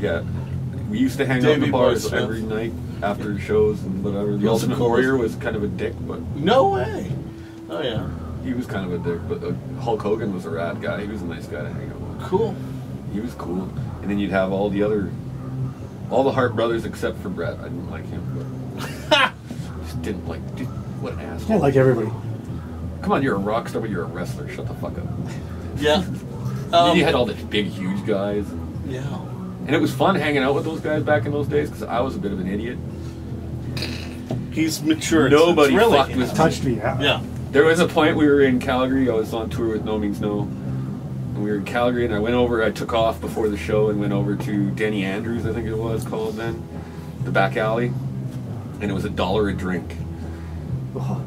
Yeah. We used to hang out in the bars every night after shows and whatever. The Ultimate Warrior was kind of a dick, but... No way! Oh, yeah. He was kind of a dick, but Hulk Hogan was a rad guy. He was a nice guy to hang out with. Cool. He was cool. And then you'd have all the Hart brothers except for Brett. I didn't like him, but... just didn't like... Dude, what an asshole. I like everybody. Come on, you're a rock star, but you're a wrestler. Shut the fuck up. Yeah. Then you had all the big, huge guys. Yeah. And it was fun hanging out with those guys back in those days because I was a bit of an idiot. He's matured. Nobody really fucked with me. Touched me, yeah. Yeah. There was a point we were in Calgary. I was on tour with No Means No. And we were in Calgary, and I took off before the show and went over to Denny Andrews, I think it was called then, the back alley. And it was $1 a drink. Oh.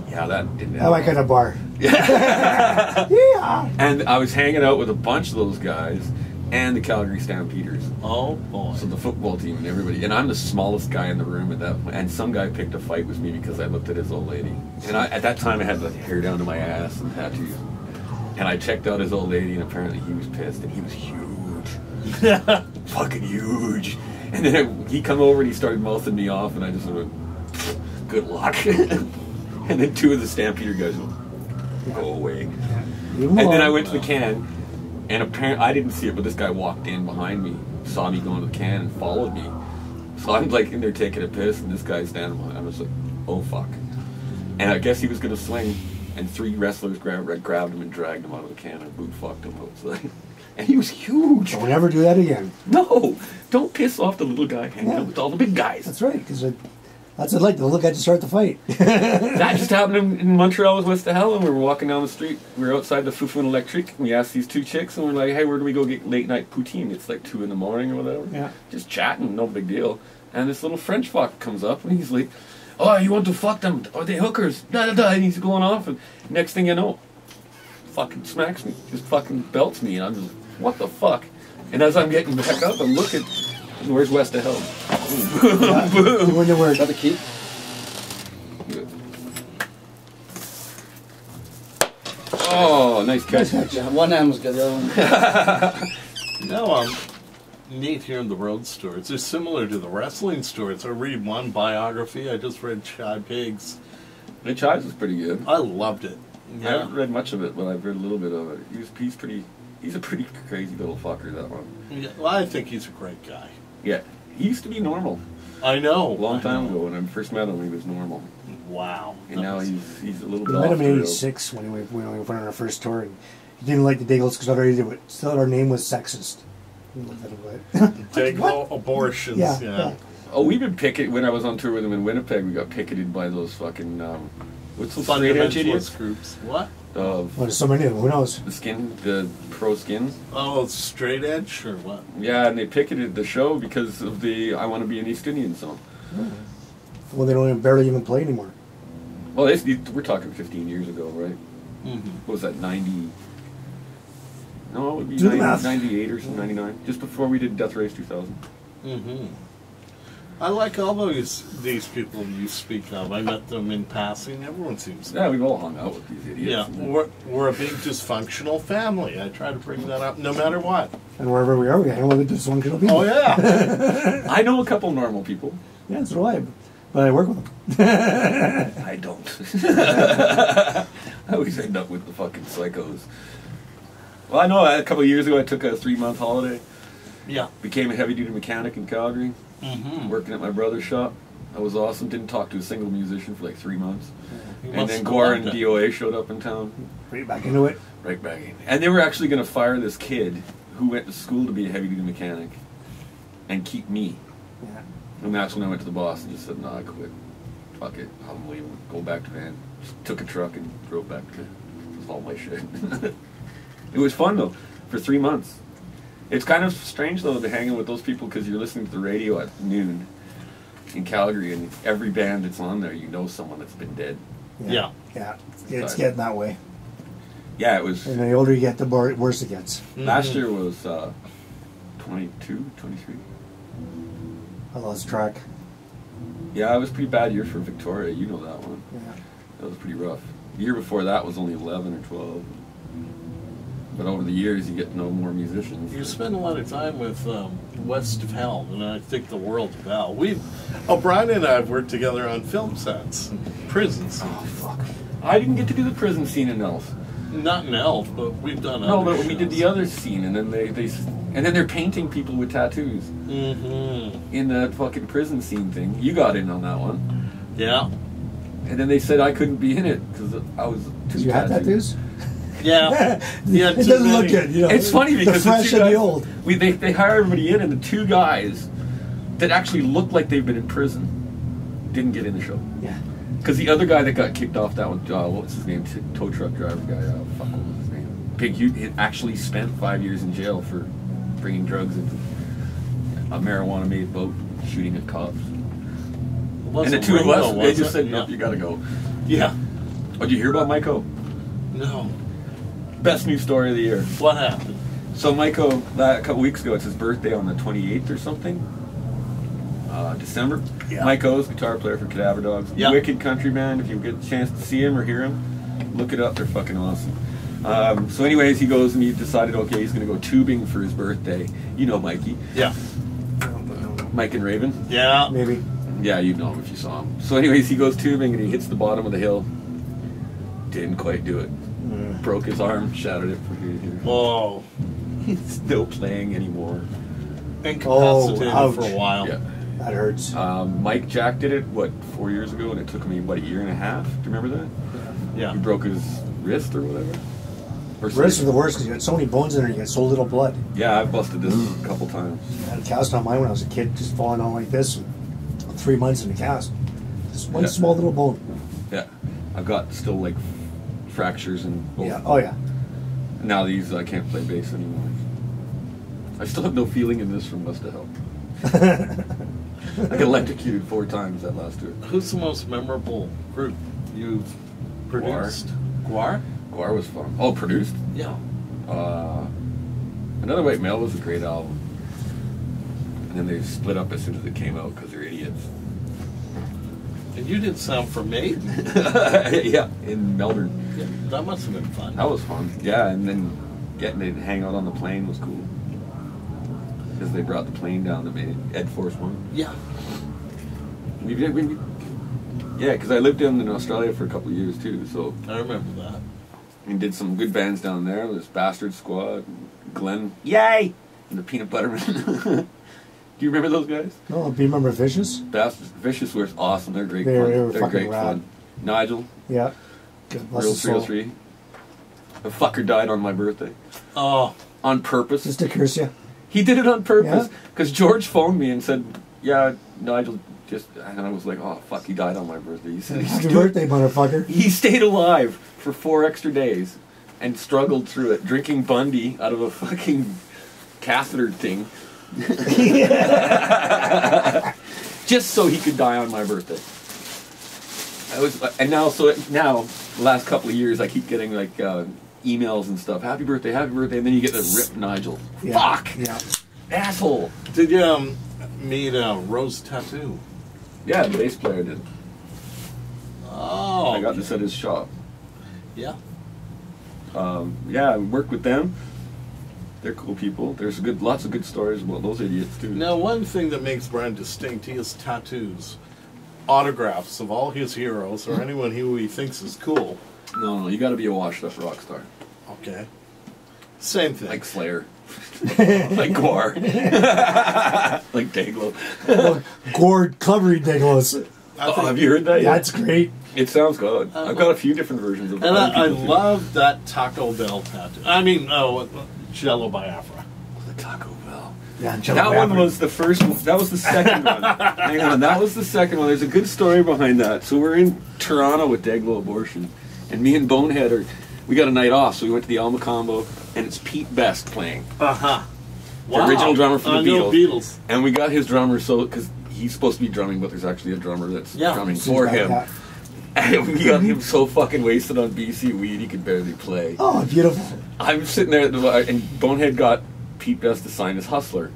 Yeah, that didn't I like at a bar. Yeah. Yeah. And I was hanging out with a bunch of those guys and the Calgary Stampeders. Oh, boy. So the football team and everybody. And I'm the smallest guy in the room at that point. And some guy picked a fight with me because I looked at his old lady. And at that time I had the hair down to my ass and tattoos. And I checked out his old lady, and apparently he was pissed, and he was huge. Fucking huge. And then he come over and he started mouthing me off, and I just went, good luck. And then two of the Stampeder guys went, go away. And then I went to the can, and apparently I didn't see it, but this guy walked in behind me, saw me going to the can, and followed me. So I'm like in there taking a piss, and this guy's standing behind. I was like, oh fuck. And I guess he was gonna swing, and three wrestlers grabbed him and dragged him out of the can and boot fucked him outside. And he was huge. Don't ever do that again. No, don't piss off the little guy hanging out with all the big guys. That's right, because that's what I'd like. The little guy to start the fight. That just happened in Montreal with West to Hell, and we were walking down the street. We were outside the Foufou and Electric, and we asked these two chicks, and we're like, hey, where do we go get late night poutine? It's like 2 in the morning or whatever. Yeah. Just chatting, no big deal. And this little French fuck comes up, and he's like, oh, you want to fuck them? Are they hookers? Da da da. And he's going off, and next thing you know, fucking smacks me, just fucking belts me, and I'm just, what the fuck? And as I'm getting back up, I'm looking, where's West to Hell? Yeah. Boom. When you were Got the key? Good. Oh, nice catch. Yeah, one hand was good, the other one. No, neat here in the road stores. They're similar to the wrestling stores. I read one biography. I just read Shy Pigs. Rich Eyes was pretty good. I loved it. I Yeah. haven't read much of it, but I've read a little bit of it. He's a pretty crazy little fucker, that one. Yeah, well, I think he's a great guy. Yeah, he used to be normal. I know. A long time ago when I first met him, he was normal. Wow. And now he's a little bit We off met him the in rails. '86 when we went on our first tour, and he didn't like the Daigles because our name was sexist. He looked at him like, Dago abortions. Yeah. Oh, we've been picketed. When I was on tour with him in Winnipeg, we got picketed by those fucking what's those straight edge idiots? Fundamentalist groups. What? well, there's so many of them. Who knows? The pro skins. Oh, straight edge or what? Yeah, and they picketed the show because of the "I Want to Be an East Indian" song. Well, they don't barely even play anymore. Well, we're talking 15 years ago, right? Mm-hmm. What was that, 90? No, it would be Do the 90, math. 98 or 99, just before we did Death Race 2000. Mm-hmm. I like all these people you speak of. I met them in passing. Everyone seems to. Yeah, we've all hung out with these idiots. Yeah, we're a big dysfunctional family. I try to bring that up no matter what. And wherever we are, we hang out with the dysfunctional people. Oh, yeah. I know a couple normal people. Yeah, so do I. But I work with them. I don't. I always end up with the fucking psychos. Well, I know a couple of years ago I took a 3-month holiday. Yeah. Became a heavy-duty mechanic in Calgary. Mm-hmm. Working at my brother's shop. That was awesome. Didn't talk to a single musician for like 3 months. And then Gore and DOA showed up in town. Right back into it. Right back in. And they were actually going to fire this kid who went to school to be a heavy-duty mechanic and keep me. Yeah. And that's when I went to the boss and just said, no, I quit. Fuck it. I'm leaving. Go back to van. Just took a truck and drove back to all my shit. It was fun, though, for 3 months. It's kind of strange, though, to hang out with those people because you're listening to the radio at noon in Calgary, and every band that's on there, you know someone that's been dead. Yeah. Yeah. It's getting that way. Yeah, it was. And the older you get, the worse it gets. Last year was 22, 23. I lost track. Yeah, it was a pretty bad year for Victoria. You know that one. Yeah. That was pretty rough. The year before that was only 11 or 12. But over the years, you get to know more musicians. You spend a lot of time with West of Hell, and I think the world of Hell. Brian and I have worked together on film sets, prisons. Oh, fuck. I didn't get to do the prison scene in Elf. Not in Elf, but we've done No, other but we did shows. the other scene, and then they're painting people with tattoos Mm-hmm. in that fucking prison scene thing. You got in on that one, Yeah. and then they said I couldn't be in it because I was too. You had tattooed. tattoos? Yeah. Yeah, It doesn't look good, you know. It's funny because the fresh two and the guys- old. They hire everybody in, and the two guys that actually looked like they've been in prison didn't get in the show. Yeah. Because the other guy that got kicked off that one, what's his name? Tow truck driver guy. Fuck, what was his name? Big. He actually spent 5 years in jail for bringing drugs into a marijuana-made boat, shooting at cops. And the two of us, they just said, "Nope, you gotta go." Yeah. Oh, did you hear about Maiko? No. Best news story of the year. What happened? So Maiko, a couple weeks ago, it's his birthday on the 28th or something. December. Yeah. Maiko's guitar player for Cadaver Dogs. Yeah. Wicked country band. If you get a chance to see him or hear him, look it up. They're fucking awesome. So anyways, he goes and he decided, okay, he's going to go tubing for his birthday. You know Mikey. Yeah. Mike and Raven. Yeah. Maybe. Yeah, you'd know him if you saw him. So anyways, he goes tubing and he hits the bottom of the hill. Didn't quite do it. Broke his arm, shattered it from here to here. Oh. He's no playing anymore. Incapacitated ouch. for a while. Yeah. That hurts. Mike Jack did it, 4 years ago, and it took me, a year and a half? Do you remember that? Yeah. He broke his wrist or whatever? Or Wrists are the worst because you got so many bones in there and you got so little blood. Yeah, I've busted this a couple times. I had a cast on mine when I was a kid, just falling on like this. And 3 months in the cast. Just one Yeah. small little bone. Yeah. I've got still, fractures in both. Yeah. Oh, yeah. Now these, I can't play bass anymore. I still have no feeling in this from Must Have Helped. I got electrocuted 4 times that last tour. Who's the most memorable group you've produced? Guar? Guar was fun. Oh, produced? Yeah. Another White Male was a great album. And then they split up as soon as it came out because they're idiots. And you did sound for Maiden. Yeah, in Melbourne. Yeah, that must have been fun. That was fun. Yeah, and then getting to hang out on the plane was cool. Because they brought the plane down to Ed Force One. Yeah. Yeah, because I lived down in Australia for a couple of years too, so I remember that. we did some good bands down there. There's Bastard Squad, Glenn, yay, and the Peanut Buttermen. Do you remember those guys? No, do you remember Vicious? Bastard Vicious were awesome. They're great They fun. were They're fucking great rad. fun. Nigel, Yeah. God bless Real his soul. 303. The fucker died on my birthday. Oh. On purpose. Just to curse you. He did it on purpose. Yeah. Because George phoned me and said, yeah, Nigel just... And I was like, oh, fuck, he died on my birthday. He said, Happy birthday, motherfucker. He stayed alive for 4 extra days and struggled through it, drinking Bundy out of a fucking catheter thing. Just so he could die on my birthday. Now the last couple of years, I keep getting emails and stuff. Happy birthday, and then you get the rip Nigel. Yeah. Fuck, Yeah. asshole. Did you meet Rose Tattoo? Yeah, the bass player did. Oh. I got this at his shop. Yeah. Yeah, I worked with them. They're cool people. There's lots of good stories about those idiots too. Now, one thing that makes Brian distinct, he has tattoos, autographs of all his heroes or anyone who he thinks is cool. No, you got to be a washed-up rock star, Okay. Same thing. like Slayer, like Guar, like Dayglow. Well, Gord Clevery Deglos. Have you heard that? Yeah, yet? that's great. It sounds good. I've got a few different versions of it. And I love that Taco Bell tattoo. I mean, Jello Biafra. the Taco Bell. Yeah, That one was the first one. That was the second one. Hang on, that was the second one. There's a good story behind that. So we're in Toronto with Dayglow Abortion, and me and Bonehead we got a night off, so we went to the Alma Combo, and it's Pete Best playing. Uh-huh. The original drummer for the Beatles. And we got his drummer, because he's supposed to be drumming, but there's actually a drummer that's drumming Seems for like him. that. And we got him so fucking wasted on BC weed, he could barely play. Oh, beautiful. I'm sitting there, and Bonehead got Pete Best to sign his Hustler.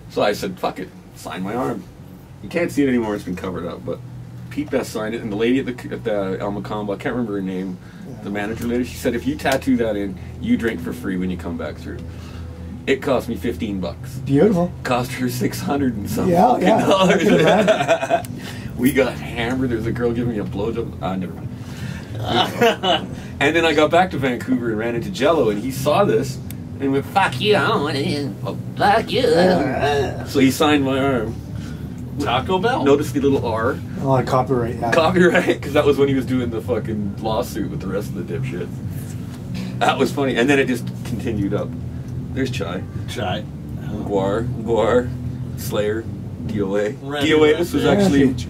So I said, fuck it, sign my arm. You can't see it anymore, it's been covered up, but Pete Best signed it, and the lady at the El Macombo, I can't remember her name, the manager lady, she said, if you tattoo that in, you drink for free when you come back through. It cost me $15. Beautiful. Cost her 600 and something Yeah, fucking yeah. dollars. I can imagine. We got hammered. There was a girl giving me a blowjob. Never mind. And then I got back to Vancouver and ran into Jello, and he saw this and went, "Fuck you, I don't want it. Oh, fuck you." So he signed my arm. Taco Bell. Notice the little R. A lot of copyright. Yeah. Copyright, because that was when he was doing the fucking lawsuit with the rest of the dipshits. That was funny. And then it just continued up. There's Chai. Chai. Guar, Slayer, DOA. Randy DOA, Rampage.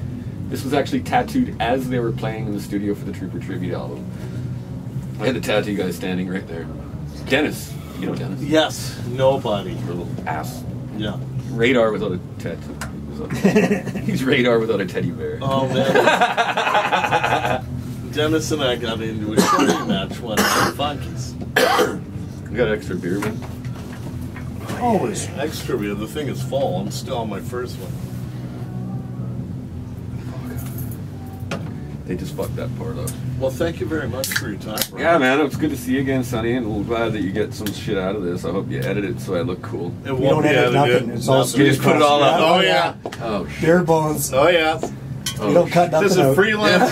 this was actually tattooed as they were playing in the studio for the Trooper Tribute album. I had the tattoo guy standing right there. Dennis. You know Dennis? Yes. Nobody. Little ass. Yeah. Radar without a tattoo. He's Radar without a teddy bear. Oh man. Dennis and I got into a shooting match one at Funky's. You got extra beer, man? Always. Extra beer. The thing is full. I'm still on my first one. They just fucked that part up. Well, thank you very much for your time, Brian. Yeah, man, it's good to see you again, Sonny, and we're glad that you get some shit out of this. I hope you edit it so I look cool. It We won't don't be edit edited. nothing. It's all You just put it all up. Oh yeah. Oh, shit. Bare bones. Oh yeah. You don't cut nothing This is out. freelance.